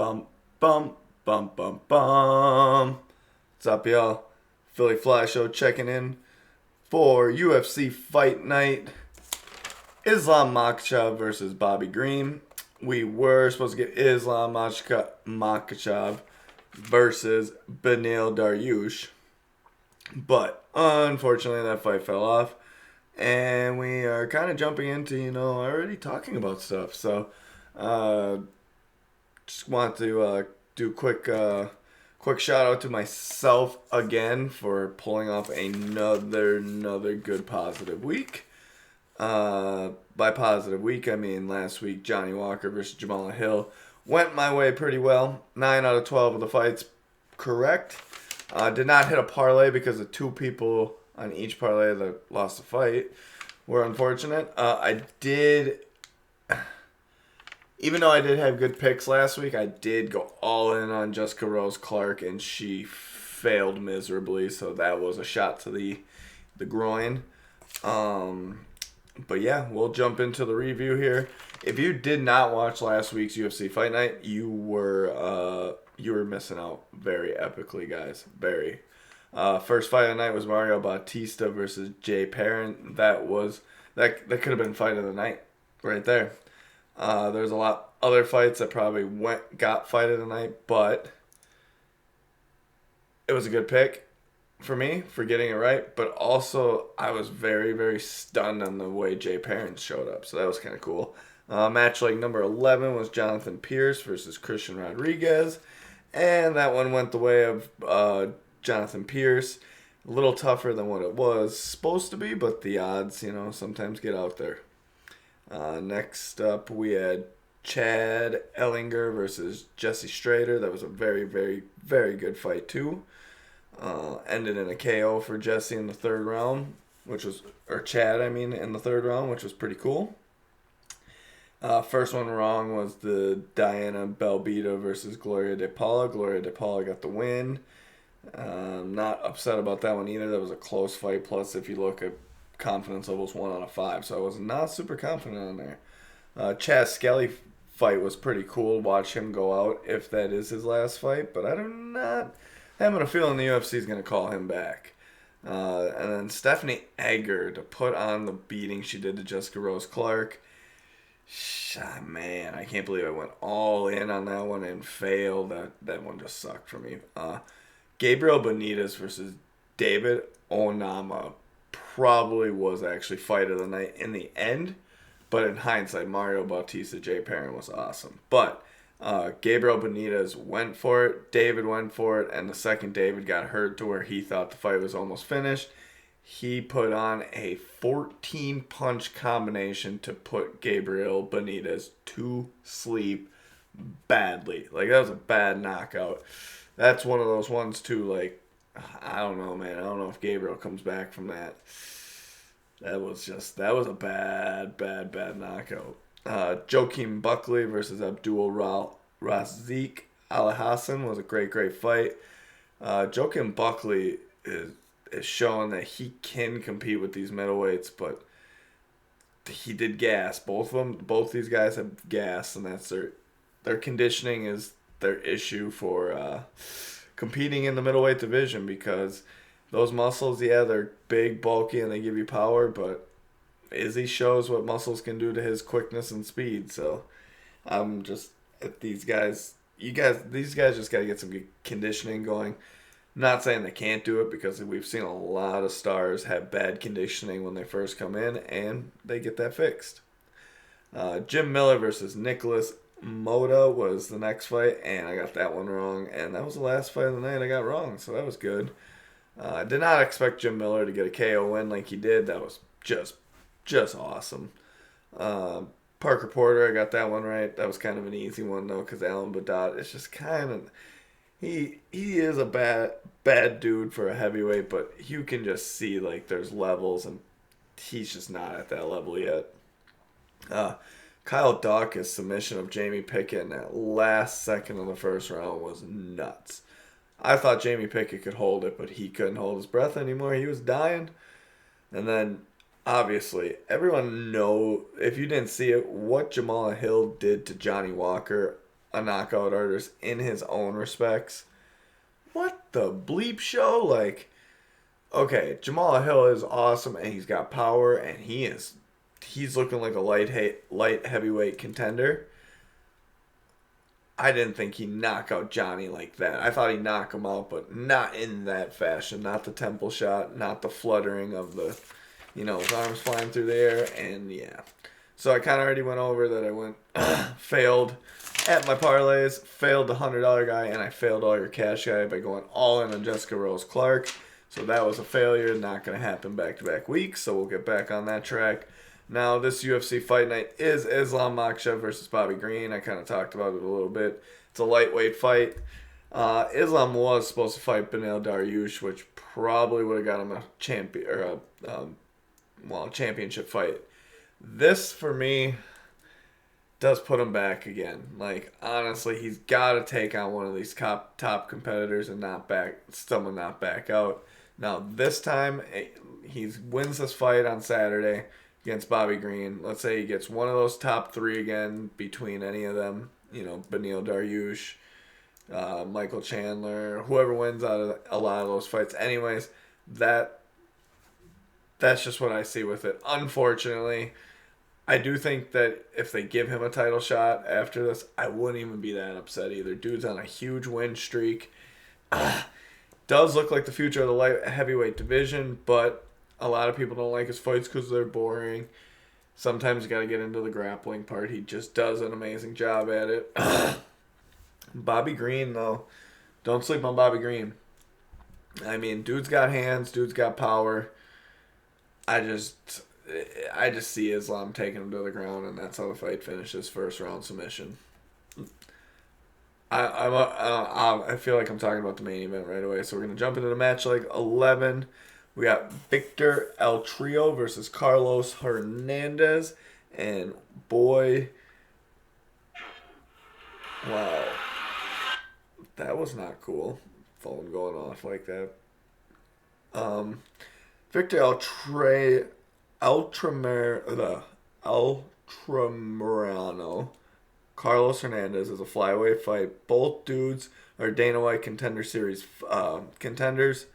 Bum, bum, bum, bum, bum. What's up, y'all? Philyfli Show checking in for UFC Fight Night. Islam Makhachev versus Bobby Green. We were supposed to get Islam Makhachev versus Beneil Dariush, but unfortunately that fight fell off. And we are kind of jumping into, already talking about stuff. So, uh, just want to do quick shout out to myself again for pulling off another good positive week. By positive week, I mean last week Johnny Walker versus Jamal Hill went my way pretty well. 9 out of 12 of the fights correct. Did not hit a parlay because the two people on each parlay that lost the fight were unfortunate. I did, even though I did have good picks last week, I did go all in on Jessica Rose Clark, and she failed miserably. So that was a shot to the groin. But yeah, we'll jump into the review here. If you did not watch last week's UFC Fight Night, you were missing out very epically, guys. Very. First fight of the night was Mario Bautista versus Jay Perrin. That could have been fight of the night right there. There's a lot other fights that probably got fight of the night, but it was a good pick for me for getting it right. But also, I was very, very stunned on the way Jay Perrin showed up, so that was kind of cool. Match like number 11 was Jonathan Pierce versus Christian Rodriguez, and that one went the way of Jonathan Pierce. A little tougher than what it was supposed to be, but the odds, sometimes get out there. Next up, we had Chad Ellinger versus Jesse Strader. That was a very, very, very good fight, too. Ended in a KO for Jesse in the third round, in the third round, which was pretty cool. First one wrong was the Diana Belbita versus Gloria DePaula. Gloria DePaula got the win. Not upset about that one either. That was a close fight. Plus, if you look at confidence levels, 1 out of 5. So I was not super confident on there. Chaz Skelly fight was pretty cool. Watch him go out if that is his last fight. But I do not having a feeling the UFC is going to call him back. And then Stephanie Egger to put on the beating she did to Jessica Rose Clark. Man, I can't believe I went all in on that one and failed. That one just sucked for me. Gabriel Benitez versus David Onama probably was actually fight of the night in the end. But in hindsight, Mario Bautista, Jay Perrin was awesome. But Gabriel Benitez went for it. David went for it. And the second David got hurt to where he thought the fight was almost finished, he put on a 14-punch combination to put Gabriel Benitez to sleep badly. Like, that was a bad knockout. That's one of those ones, too, like, I don't know, man. I don't know if Gabriel comes back from that. That was a bad knockout. Joaquin Buckley versus Abdul Razik Al-Hassan was a great fight. Joaquin Buckley is showing that he can compete with these middleweights, but he did gas. Both these guys have gas, and that's their conditioning is their issue for competing in the middleweight division, because those muscles, yeah, they're big, bulky, and they give you power, but Izzy shows what muscles can do to his quickness and speed. So I'm just at these guys. These guys just got to get some good conditioning going. I'm not saying they can't do it, because we've seen a lot of stars have bad conditioning when they first come in, and they get that fixed. Jim Miller versus Nicholas Moda was the next fight, and I got that one wrong. And that was the last fight of the night I got wrong, so that was good. I did not expect Jim Miller to get a KO win like he did. That was just awesome. Parker Porter, I got that one right. That was kind of an easy one, though, because Alan Badat is just kind of... He is a bad dude for a heavyweight, but you can just see, like, there's levels, and he's just not at that level yet. Kyle Dawkins' submission of Jamie Pickett in that last second of the first round was nuts. I thought Jamie Pickett could hold it, but he couldn't hold his breath anymore. He was dying. And then, obviously, everyone know, if you didn't see it, what Jamal Hill did to Johnny Walker a knockout artist in his own respects. What the bleep show? Like, okay, Jamal Hill is awesome and he's got power and he's looking like a light heavyweight contender. I didn't think he'd knock out Johnny like that. I thought he'd knock him out, but not in that fashion. Not the temple shot, not the fluttering of the, his arms flying through the air, and yeah. So I kind of already went over that I went, failed at my parlays, failed the $100 guy, and I failed all your cash guy by going all in on Jessica Rose Clark. So that was a failure, not going to happen back-to-back weeks, so we'll get back on that track. Now, this UFC fight night is Islam Makhachev versus Bobby Green. I kind of talked about it a little bit. It's a lightweight fight. Islam was supposed to fight Beneil Dariush, which probably would have got him a championship fight. This, for me, does put him back again. Like, honestly, he's got to take on one of these top competitors and not back out. Now, this time, he wins this fight on Saturday against Bobby Green. Let's say he gets one of those top three again between any of them. Beneil Dariush, Michael Chandler, whoever wins out of a lot of those fights. Anyways, that's just what I see with it. Unfortunately, I do think that if they give him a title shot after this, I wouldn't even be that upset either. Dude's on a huge win streak. Does look like the future of the light heavyweight division, but a lot of people don't like his fights because they're boring. Sometimes you got to get into the grappling part. He just does an amazing job at it. Bobby Green, though, don't sleep on Bobby Green. I mean, dude's got hands, dude's got power. I just see Islam taking him to the ground, and that's how the fight finishes. First round submission. I feel like I'm talking about the main event right away, so we're gonna jump into the match like 11. We got Victor El Trio versus Carlos Hernandez, and boy, wow, that was not cool. Phone going off like that. Victor Eltramorano, Carlos Hernandez is a flyweight fight. Both dudes are Dana White Contender Series contenders.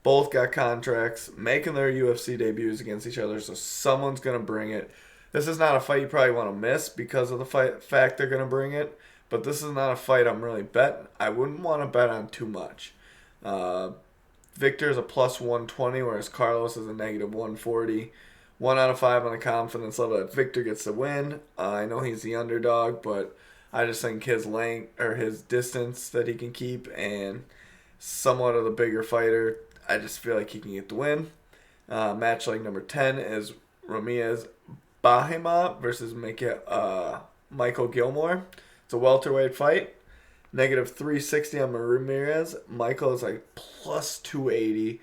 Both got contracts, making their UFC debuts against each other, so someone's going to bring it. This is not a fight you probably want to miss because of the fact they're going to bring it, but this is not a fight I'm really betting. I wouldn't want to bet on too much. Victor is a plus 120, whereas Carlos is a negative 140. 1 out of 5 on the confidence level that Victor gets the win. I know he's the underdog, but I just think his length or his distance that he can keep and somewhat of the bigger fighter, I just feel like he can get the win. Match like number 10 is Ramirez Bahima versus Michael Gilmore. It's a welterweight fight. Negative 360 on Ramirez. Michael is like plus 280.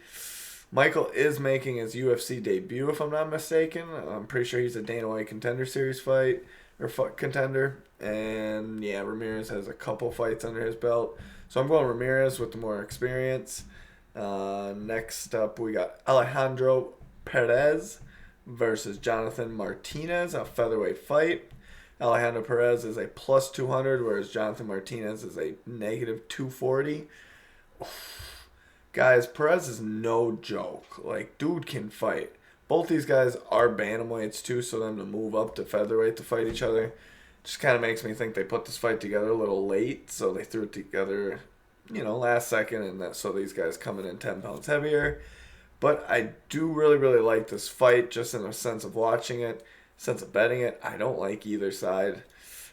Michael is making his UFC debut, if I'm not mistaken. I'm pretty sure he's a Dana White Contender Series fight or contender. And yeah, Ramirez has a couple fights under his belt. So I'm going Ramirez with the more experience. Next up, we got Alejandro Perez versus Jonathan Martinez, a featherweight fight. Alejandro Perez is a plus 200, whereas Jonathan Martinez is a negative 240. Guys, Perez is no joke. Like, dude can fight. Both these guys are bantamweights, too, so them to move up to featherweight to fight each other just kind of makes me think they put this fight together a little late, so they threw it together, last second, and so these guys coming in 10 pounds heavier. But I do really, really like this fight, just in a sense of watching it, sense of betting it. I don't like either side.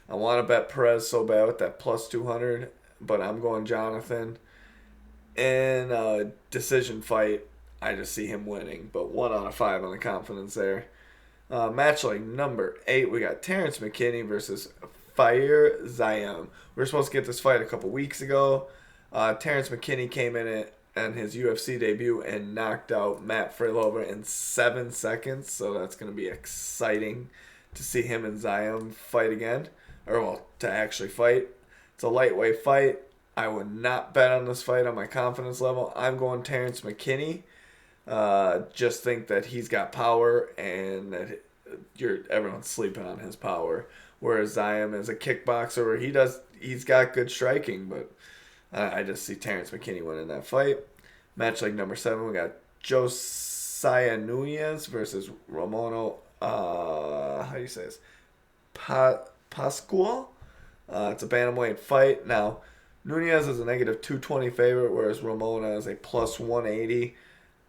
I want to bet Perez so bad with that plus 200, but I'm going Jonathan. In a decision fight, I just see him winning, but 1 out of 5 on the confidence there. Match like number 8, we got Terrence McKinney versus Fire Zayam. We were supposed to get this fight a couple weeks ago. Terrence McKinney came in his UFC debut and knocked out Matt Philyfli in 7 seconds, so that's going to be exciting to see him and Zayam fight again, to actually fight. It's a lightweight fight. I would not bet on this fight on my confidence level. I'm going Terrence McKinney. Just think that he's got power and that everyone's sleeping on his power. whereas Zion is a kickboxer where he's got good striking, but I just see Terrence McKinney winning that fight. Match like number 7, we got Josiah Nunez versus Romono. How do you say this? Pascual. It's a bantamweight fight. Now, Nunez is a negative 220 favorite, whereas Ramona is a plus 180.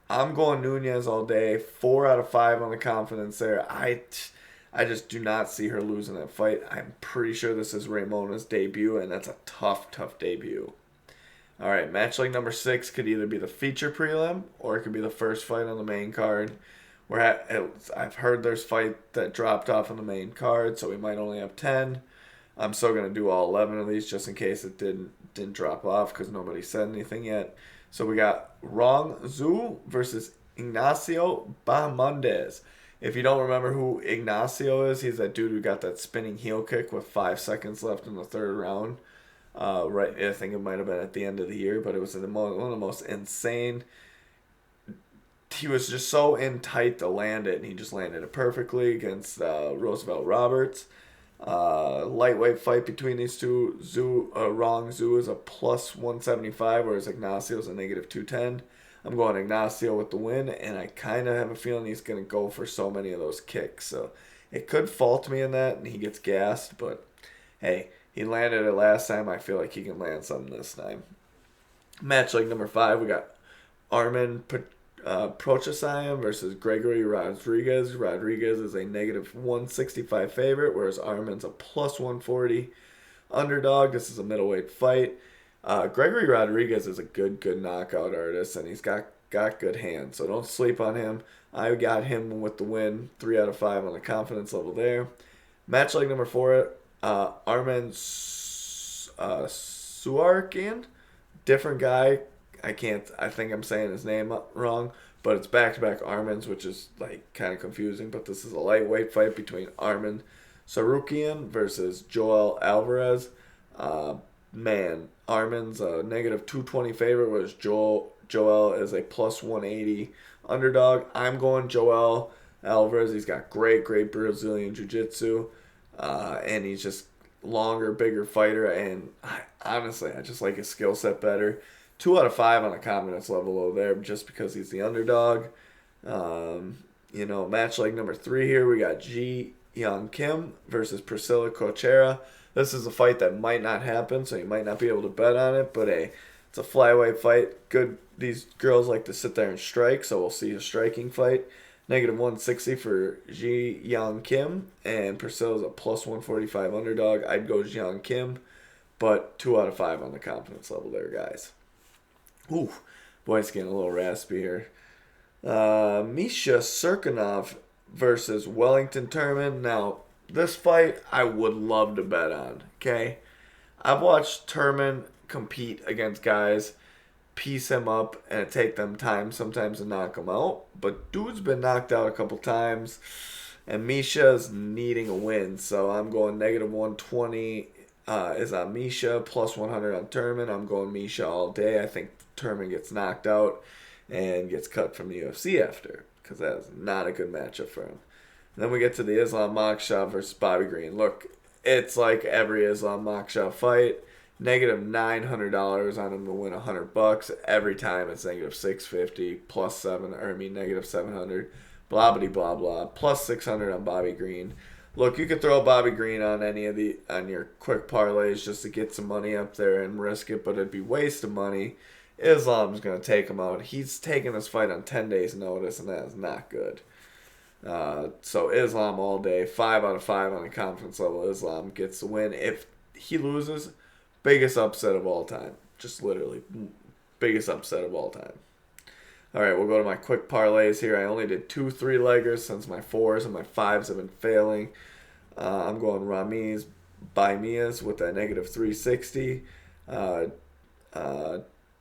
I'm going Nunez all day. 4 out of 5 on the confidence there. I just do not see her losing that fight. I'm pretty sure this is Ramona's debut, and that's a tough, tough debut. All right, match like number 6 could either be the feature prelim or it could be the first fight on the main card. I've heard there's fight that dropped off on the main card, so we might only have 10. I'm still gonna do all 11 of these just in case it didn't drop off because nobody said anything yet. So we got Rong Zhu versus Ignacio Bahamondes. If you don't remember who Ignacio is, he's that dude who got that spinning heel kick with 5 seconds left in the third round. Right, I think it might have been at the end of the year, but it was one of the most insane. He was just so in tight to land it, and he just landed it perfectly against Roosevelt Roberts. Lightweight fight between these two. Rong Zhu is a plus 175, whereas Ignacio is a negative 210. I'm going Ignacio with the win, and I kind of have a feeling he's going to go for so many of those kicks. So it could fault me in that, and he gets gassed, but hey, he landed it last time. I feel like he can land something this time. Match like number 5, we got Armin Prochazyan versus Gregory Rodriguez. Rodriguez is a negative 165 favorite, whereas Armin's a plus 140 underdog. This is a middleweight fight. Gregory Rodriguez is a good knockout artist, and he's got good hands, so don't sleep on him. I got him with the win, 3 out of 5 on the confidence level there. Match like number 4, Armin Suarkian, different guy. I think I'm saying his name wrong, but it's back-to-back Armins, which is like kind of confusing. But this is a lightweight fight between Armin Sarukian versus Joel Alvarez. Armin's a negative 220 favorite, whereas Joel is a plus 180 underdog. I'm going Joel Alvarez. He's got great Brazilian jiu-jitsu, and he's just longer, bigger fighter, and honestly, I just like his skill set better. 2 out of 5 on the confidence level over there just because he's the underdog. Match like number 3 here, we got Ji Young Kim versus Priscilla Cochera. This is a fight that might not happen, so you might not be able to bet on it, but hey, it's a flyweight fight. Good. These girls like to sit there and strike, so we'll see a striking fight. Negative 160 for Ji Young Kim, and Priscilla's a plus 145 underdog. I'd go Ji Young Kim, but 2 out of 5 on the confidence level there, guys. Ooh, boy, it's getting a little raspy here. Misha Serkinov versus Wellington Turman. Now, this fight I would love to bet on, okay? I've watched Turman compete against guys, piece him up, and take them time sometimes to knock him out. But dude's been knocked out a couple times, and Misha's needing a win. So I'm going negative 120 is on Misha, plus 100 on Turman. I'm going Misha all day. I think Turman gets knocked out and gets cut from the UFC after, because that is not a good matchup for him. And then we get to the Islam Makhachev versus Bobby Green. Look, it's like every Islam Makhachev fight. Negative $900 on him to win $100 every time. It's negative 650 plus 7, or I mean negative 700. Blah blah blah. Plus 600 on Bobby Green. Look, you could throw Bobby Green on on your quick parlays just to get some money up there and risk it, but it'd be waste of money. Islam's going to take him out. He's taking this fight on 10 days notice, and that is not good. So Islam all day. 5 out of 5 on the confidence level. Islam gets the win. If he loses, biggest upset of all time. Just literally biggest upset of all time. All right, we'll go to my quick parlays here. I only did 2 3-leggers since my 4s and my 5s have been failing. I'm going Ramiz Baimias with a negative 360.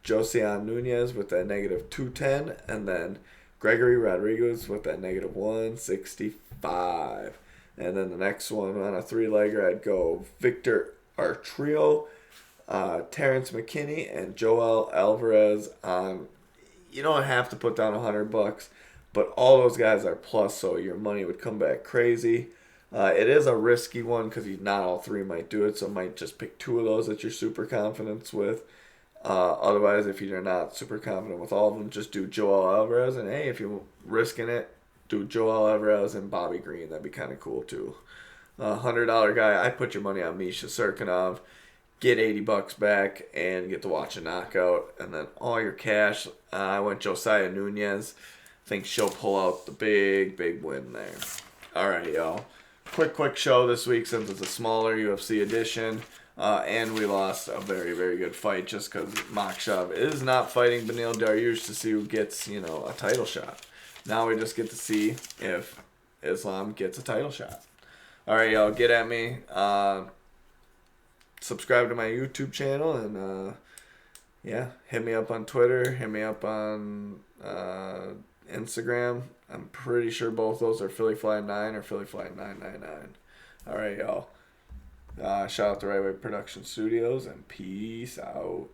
Josiah Nunez with that negative 210, and then Gregory Rodriguez with that negative 165. And then the next one on a 3-legger, I'd go Victor Artrio, Terrence McKinney, and Joel Alvarez on. You don't have to put down $100, but all those guys are plus, so your money would come back crazy. It is a risky one because not all three might do it, so might just pick two of those that you're super confident with. Otherwise, if you're not super confident with all of them, just do Joel Alvarez. And hey, if you're risking it, do Joel Alvarez and Bobby Green. That'd be kind of cool too. $100 guy, I put your money on Misha Serkinov. Get $80 back and get to watch a knockout. And then all your cash, I went Josiah Nunez. Think she'll pull out the big win there. All right, y'all. Quick show this week since it's a smaller UFC edition. And we lost a very good fight just because Makhachev is not fighting Beneil Dariush to see who gets, a title shot. Now we just get to see if Islam gets a title shot. All right, y'all, get at me. Subscribe to my YouTube channel and, hit me up on Twitter. Hit me up on Instagram. I'm pretty sure both those are Philyfli9 or Philyfli999. All right, y'all. Shout out to Right Way Production Studios and peace out.